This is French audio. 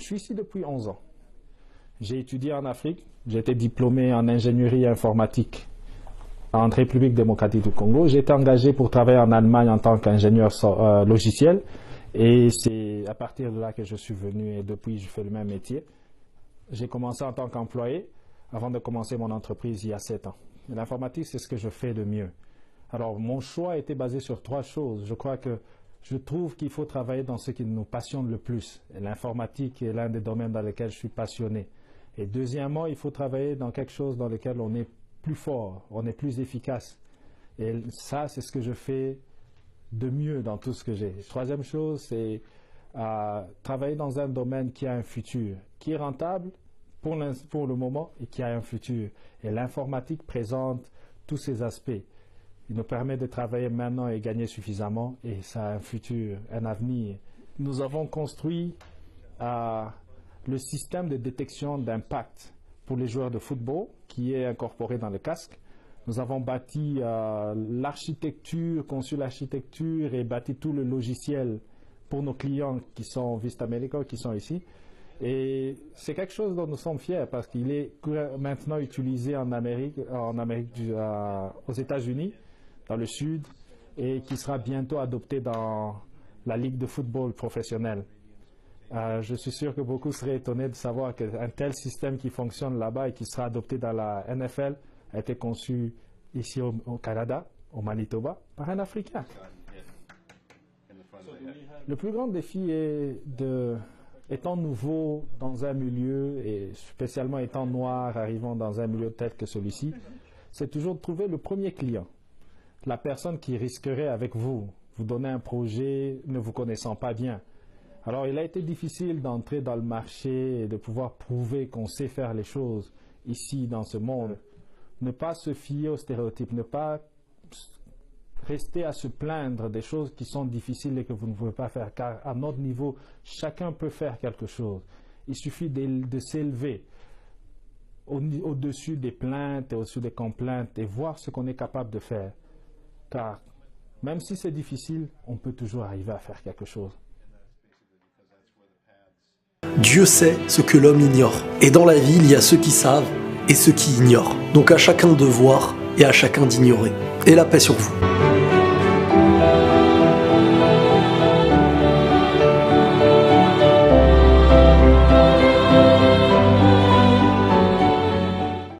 suis ici depuis 11 ans. J'ai étudié en Afrique, j'ai été diplômé en ingénierie informatique en République démocratique du Congo. J'ai été engagé pour travailler en Allemagne en tant qu'ingénieur logiciel et c'est à partir de là que je suis venu et depuis je fais le même métier. J'ai commencé en tant qu'employé avant de commencer mon entreprise il y a 7 ans. L'informatique, c'est ce que je fais de mieux. Alors, mon choix a été basé sur 3 choses. Je trouve qu'il faut travailler dans ce qui nous passionne le plus. L'informatique est l'un des domaines dans lesquels je suis passionné. Et deuxièmement, il faut travailler dans quelque chose dans lequel on est plus fort, on est plus efficace. Et ça, c'est ce que je fais de mieux dans tout ce que j'ai. Troisième chose, c'est travailler dans un domaine qui a un futur, qui est rentable pour le moment et qui a un futur. Et l'informatique présente tous ces aspects. Il nous permet de travailler maintenant et gagner suffisamment et ça a un futur, un avenir. Nous avons construit le système de détection d'impact pour les joueurs de football qui est incorporé dans le casque. Nous avons bâti l'architecture, conçu l'architecture et bâti tout le logiciel pour nos clients qui sont Vista Medical, qui sont ici. Et c'est quelque chose dont nous sommes fiers parce qu'il est maintenant utilisé en Amérique aux États-Unis, dans le Sud, et qui sera bientôt adopté dans la Ligue de football professionnelle. Je suis sûr que beaucoup seraient étonnés de savoir qu'un tel système qui fonctionne là-bas et qui sera adopté dans la NFL a été conçu ici au Canada, au Manitoba, par un Africain. Le plus grand défi est étant nouveau dans un milieu, et spécialement étant noir, arrivant dans un milieu tel que celui-ci, c'est toujours de trouver le premier client. La personne qui risquerait avec vous donner un projet ne vous connaissant pas bien. Alors, il a été difficile d'entrer dans le marché et de pouvoir prouver qu'on sait faire les choses ici, dans ce monde. Ne pas se fier aux stéréotypes, ne pas rester à se plaindre des choses qui sont difficiles et que vous ne pouvez pas faire, car à notre niveau, chacun peut faire quelque chose. Il suffit de s'élever au-dessus des plaintes et au-dessus des complaintes et voir ce qu'on est capable de faire. Car même si c'est difficile, on peut toujours arriver à faire quelque chose. Dieu sait ce que l'homme ignore. Et dans la vie, il y a ceux qui savent et ceux qui ignorent. Donc à chacun de voir et à chacun d'ignorer. Et la paix sur vous.